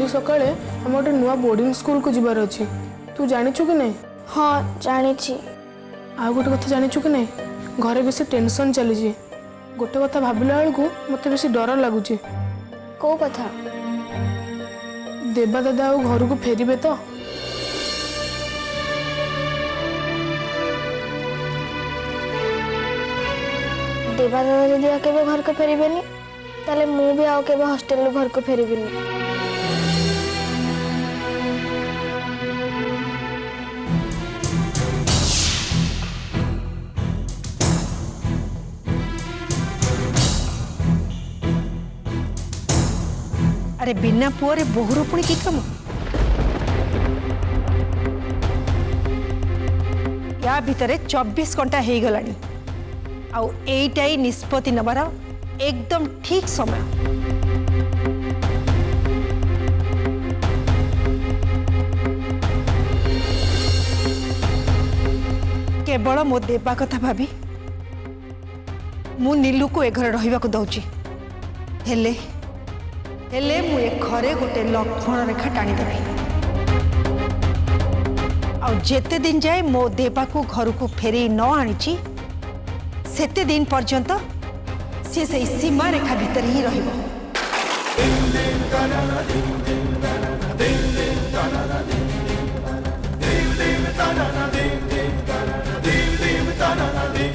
सकाळे हम गोटे नुआ बोर्डिंग स्कूल को जीवार अच्छी तू जानिछु कि नहीं? हाँ जानी आ गोटे कथा जानिछु कि नहीं घरे बेसी टेंशन चली गोटे कथा भाविला बेलू मत बेसी डर लगुच। को कथा? देवा दादा घर को फेरबे तो? देवा दादा जदि केबे घर को फेरबेनी ताले मु भी आउ केबे हॉस्टल घर को फेरबेनी। अरे बिना पुअरे बोहूर पुणी कि कम या भितर 24 घंटा हो गला आउ एटा ही निष्पत्ति नबार एकदम ठीक समय। केवल मो देवा कथा भाभी मु नीलू को ए घर रहिबा को दउची हेले हेले मु ए घरे गोटे लक्ष्मण रेखा टाणी देबी आ जेते दिन जाए मो देवा को घर को फेरी न आनी सेते दिन पर्यंत सी से सीमा रेखा भीतर ही रहिबो।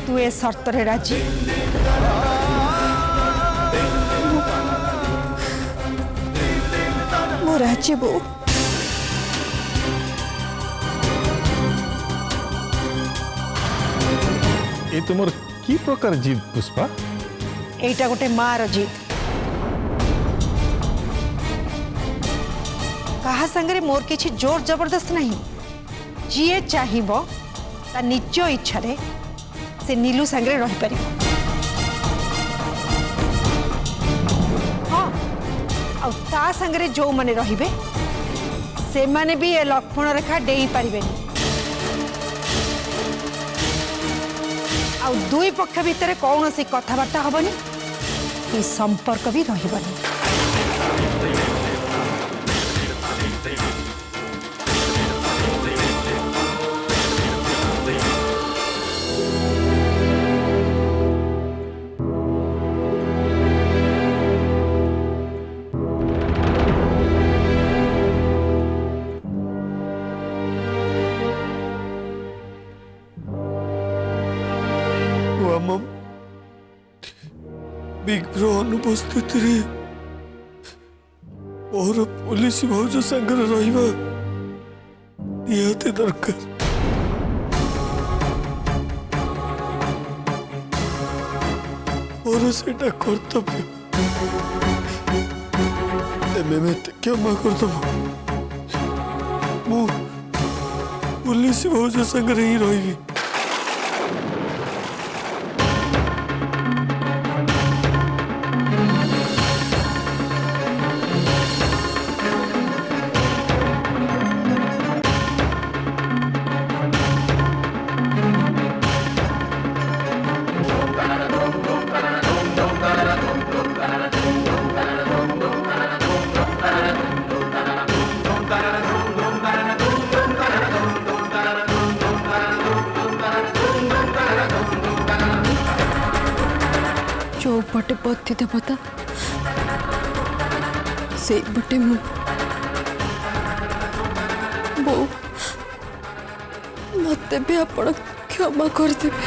तू ए शर्त रे राजी? मो राजी बो। ये तुमर की प्रकार जीत पुष्पा? एटा गोटे मार जीत कहा संगरे मोर किछि जोर जबरदस्त नहीं जी चाहिबो ता निज इच्छा रे से नीलू संगरे रही परिबो। हाँ आ ता संगरे जो माने रहिबे से माने भी ए लक्ष्मण रेखा डेई परिबेनी आ दुई पक्ष भितर कौन सी कथबार्ता हबनी कि संपर्क भी रहिबनी। बिग ब्रो अनुपस्थित और पुलिस भौज संगे रहिबा निहाती दरकार। और सेटा कर्तव्य तेमे मत क्षमा करदब मु पुलिस भौज संगे ही रही। चौपटे पति देवता से बटे मु मत भी आपण क्षमा कर देबे।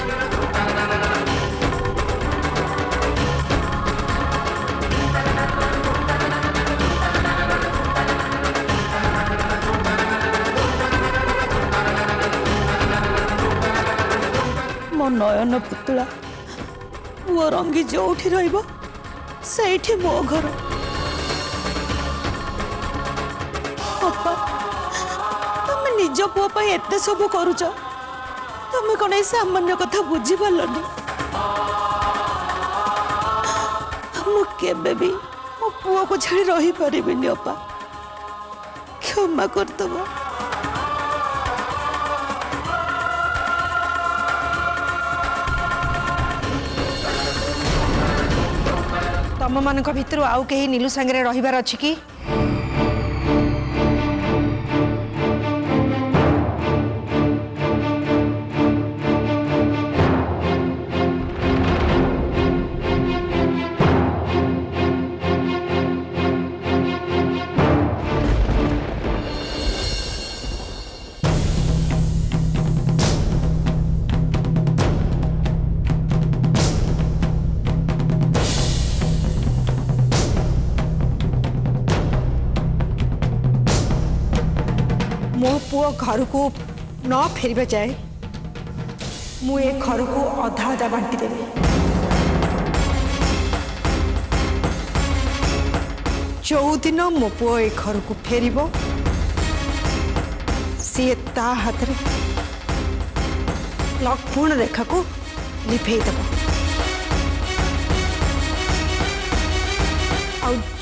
मो नयन पुतला वो रंगी जोठी रहिबो सेठी मो घर। पापा तुम निज पुआ पाई एते सब करूच तुम कौन ए सामान्य कथा बुझी पारलनी? मु केबे भी मो पुआ को छाड़ी रही परिबिनी अपा क्षमा करदबो। तम मान भितर आउ कहीं नीलू सांगे रहिबार अछि कि? पुओ घर को न फेर जाए मु ए घर को अधा अधा बांटी देवी। जो दिन मो पुओ ए घर को फेर सी ता हाथ रे लक्ष्मण रेखा को लिफेदब।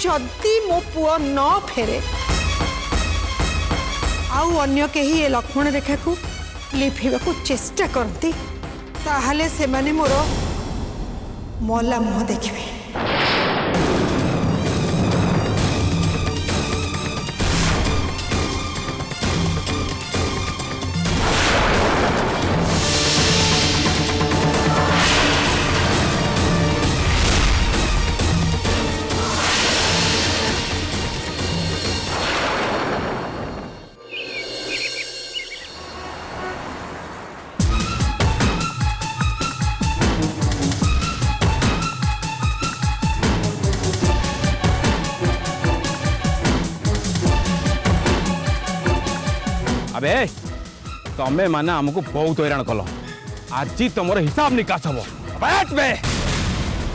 जदि मो पुओ न फेरे आउ अन्य कहीं ए लक्ष्मण रेखा को लिफेवा को चेष्टा करती ताहले से माने मोर मला मुह देखिबे। अबे तमें माने हमको बहुत हैरान कल आज तुम हिसाब निकास हम बैठ बे।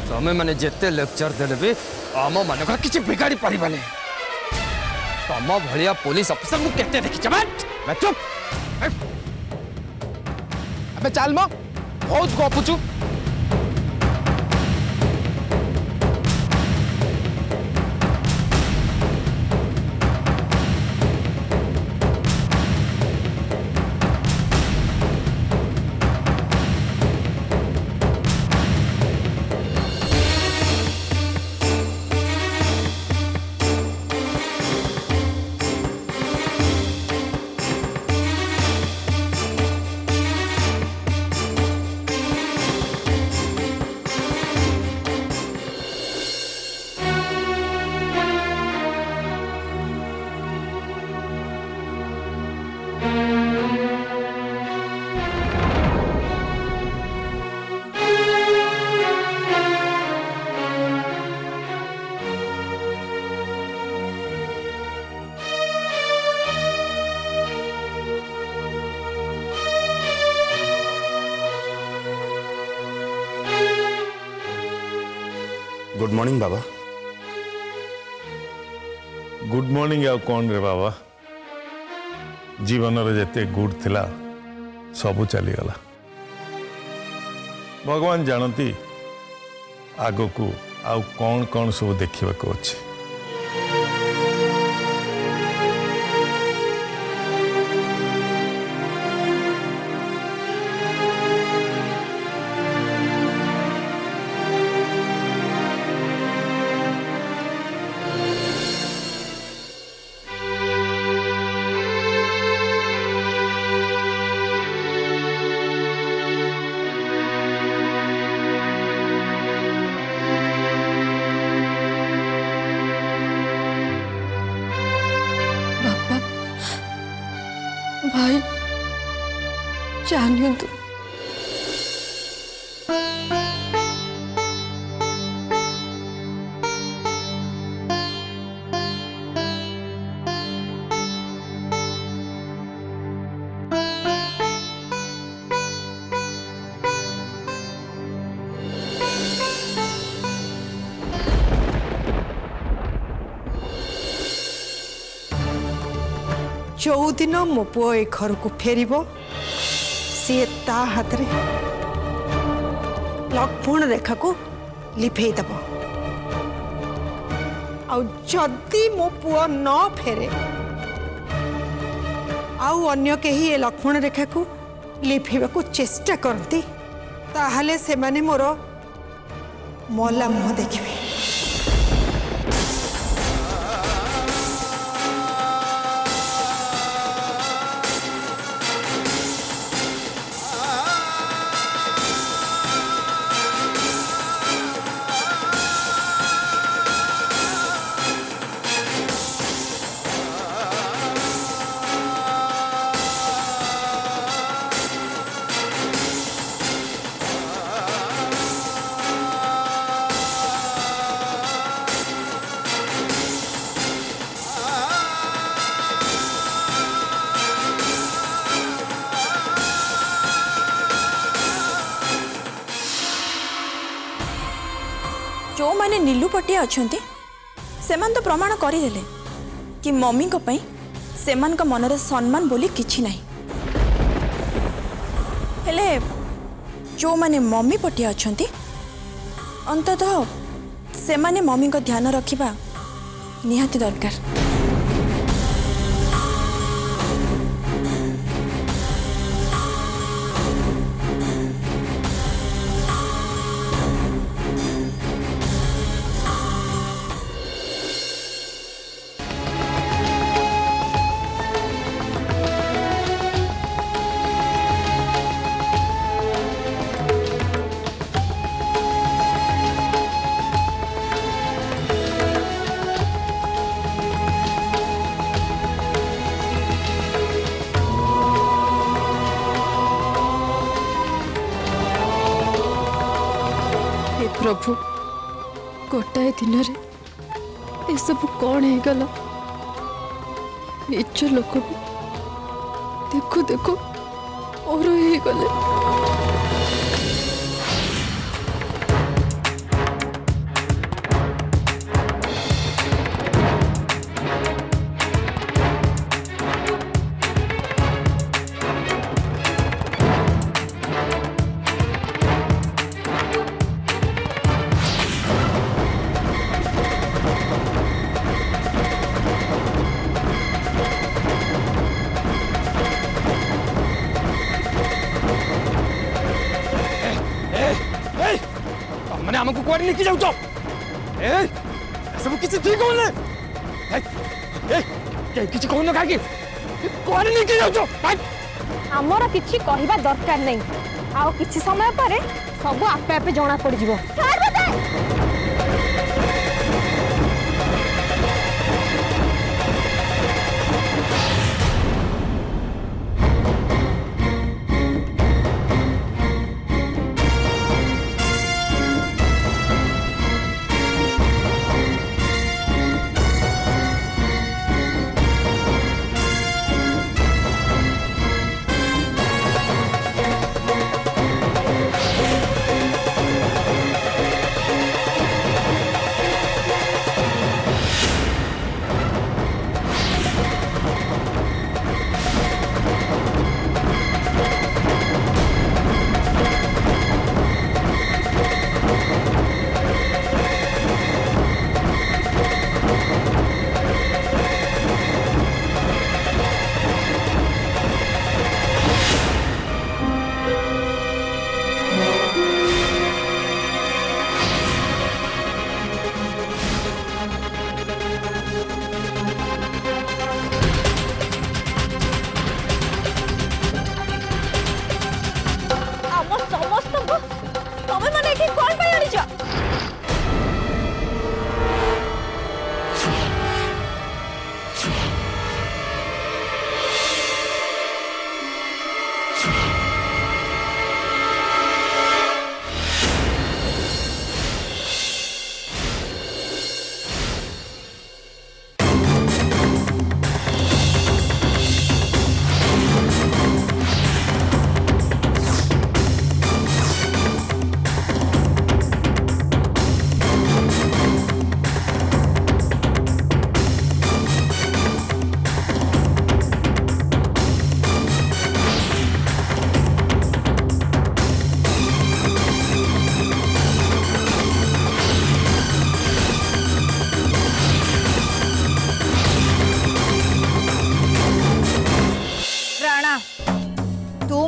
तमें माने जिते लेक्चर देले भी आम मान किसी बिगाड़ी पारिबानी। तम भलिया पुलिस अफिसर मु केते देखि बैठ चुप। अबे चल म बहुत गपुचु। गुड मॉर्निंग बाबा। गुड मॉर्निंग आ कौन रे बाबा जीवन रे जेते गुड थिला सबू चली गला। भगवान जानती आगो को आउ कौन कौन सब देखा अच्छे। भाई जानिए तो जो दिन मो पुओ ए घर को फेर सी ता हाथ रे लक्ष्मण रेखा को लिफेदब। जदि मो पुओ न फेरे आउ अन्य कहीं ए लक्ष्मण रेखा को लिफेवा को चेष्टा करती ताहले से माने मोर मला मुह देखिबे। जो माने नीलू पटिया अछंती सेमान तो प्रमाण करदेले कि मम्मी को पई सेमान का मनरे सम्मान बोली किछि नहीं। हेले जो माने मम्मी पटिया अछंती अंततः से माने मम्मी को ध्यान रखिबा निहाती दरकार। प्रभु गोटाए दिन ये सब कौन है गला निज लोक भी देखो देखो और ही गले। मैंने हमको कुआरी लेके जाऊ तो ए सब किसी ठीक होले ए किसी कहनो काकी कुआरी लेके जाऊ तो आमर किछि कहिबा दरकार नहीं आउ किछि समय परे सब आपे आपे जणा पड़ जिवो।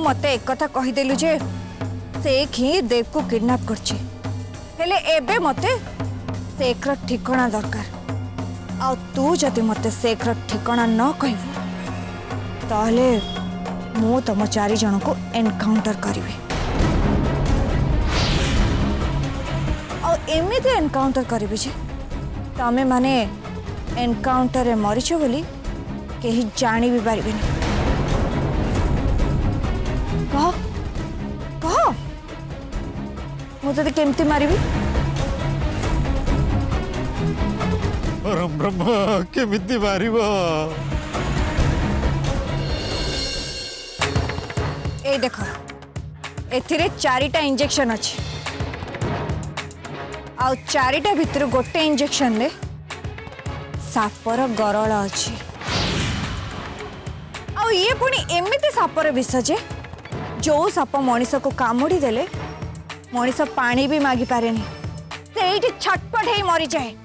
मते एक कथा कहीदेलु जे शेख ही देव को किडनैप करछि हेले एबे मते शेख र ठिकाना दरकार आ तू जदि मते शेख र ठिकाना न कहबो ताले मु तम चारि जन को एनकाउंटर करिवे आ एमिते एनकाउंटर करिवे जे तमे माने एनकाउंटर रे मरिछ बोली केही जानि भी पारिबेनी कह कह मुझे केमती मारिबी परम ब्रह्म केमिति मारिबो ए देखो एथिरे 4टा इंजेक्शन अछि आउ चारिटा भितर गोटे इंजेक्शन ले सापर गरल अच्छी आउ ये पुणी एमती सापर विष जे जो साप मनीष को कामुड़ी देले मनीष पानी भी मागी पारे से छटपट ही मरी जाए।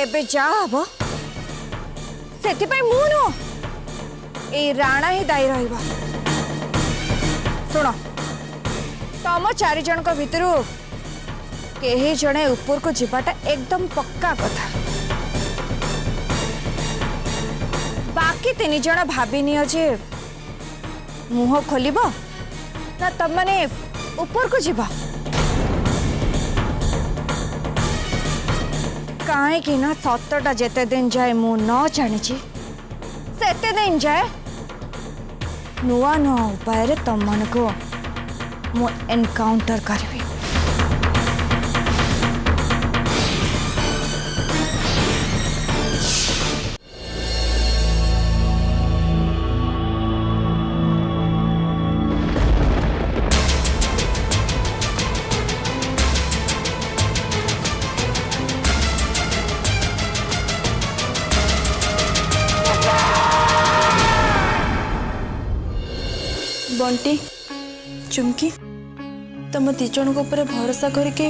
एबे जा हम से मु नुह ए राणा ही दायी रहा। शुण तम चारि जन भितर कहीं जड़े ऊपर को जीवाटा एकदम पक्का कथा बाकी तीन जन भाविनी जे मुह खोल ना तम मैंने ऊपर को जीवा कहीं ना सतटा जेते दिन जाए मु न जानी सेते दिन जाए नुआ नुआ उपाय तुम मन को मु एनकाउंटर करी। बंटी चुमकी तुम दिज को ऊपर भरोसा करके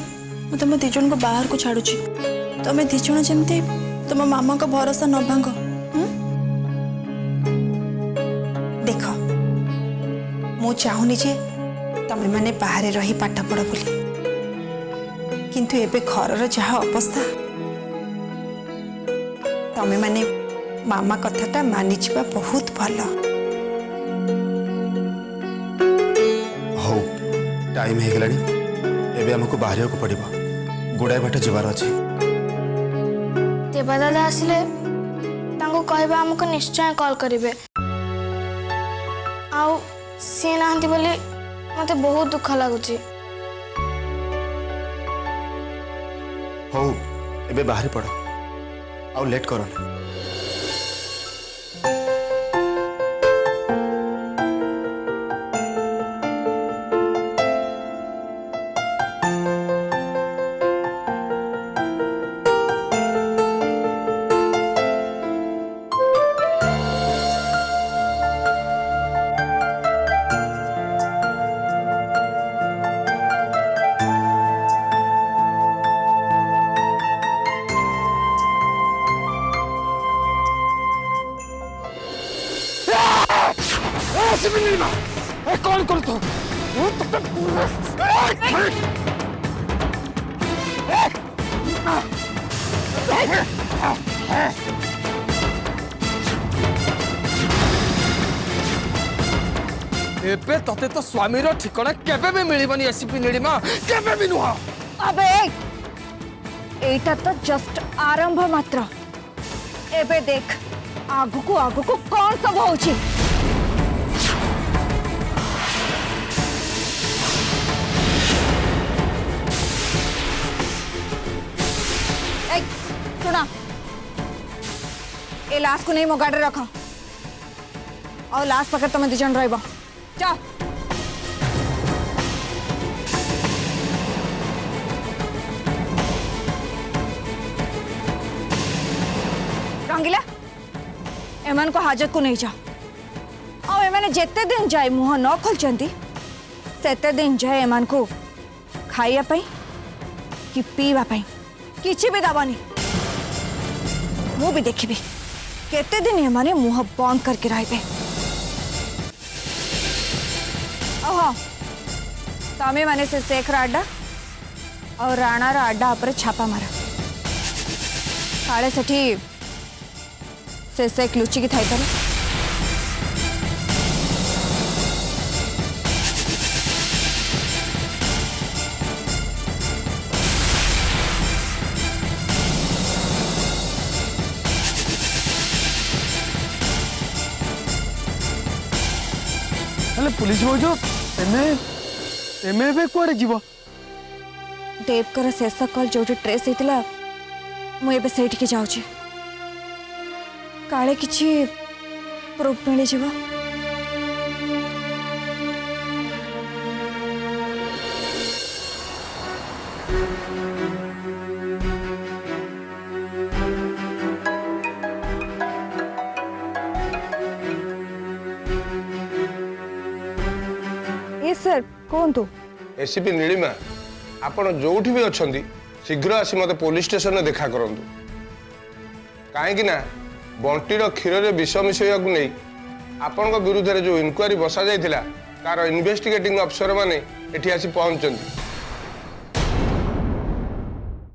तुम दिज को बाहर को छाड़ू तुम दिज जमती तुम मामा को भरोसा न भांग। देख मु चाहूनी जे तमे माने बाहर रही पाठ पढ़ बोली किंतु एबे घर जहा अवस्था तमे माने मामा कथाटा मानि जिबा बहुत भला। टाइम हो गलानी एबे हमको बाहर को पड़िबो गुड़ाए बाट जबार अछि। देवा दादा आसिले तांको कहबा हमको निश्चय कॉल करिवे आउ सी नाहंती बोली मते बहुत दुख लागुची। हो एबे बाहर पड़ आउ लेट करो ना। कौन कर तो एबे तते तो स्वामी रो ठिकाना केबे भी मिलिबनी एसीपी नीलिमा केबे भी नुहा। अबे एटा तो जस्ट आरंभ मात्र एबे देख आगु को कौन सब होची। सुना ए लाश को नहीं मो गाड़ी रख और लाश पाखे तुम दिज रही जा। रंगीला एमान को हाजत को नहीं जा और एमाने जेते दिन जाए मुह न खोलचंती सेते दिन जाए एमान को खाइया पाई कि पीवा पाई किछि भी दबनी मु भी देखिबी केते दिन एमाने मुह बंद करके रहिबे। ओहो तमे माने से शेखर अड्डा और राणार अड्डा पर छापा मार काले सेठी से शेख लुचि की थाई पारे। हेले पुलिस भाउज एमे एमे बे कुआडे जीव देवकर शेष कल जो ट्रेस होता मुझे से जाऊँ काले किसी प्रूफ मिल जाव। ये सर कौन तो एसीपी नीलिमा आपण जोठी भी अच्छी शीघ्र आसी मत पुलिस स्टेशन में देखा करंतु कहीं ना बंटीर क्षीर में विष मिसैया नहीं आपण विरुद्ध जो इनक्वारी बसा जाइथिला तार इन्वेस्टिगेटिंग अफसर माने एठी आसी पहुंचंती।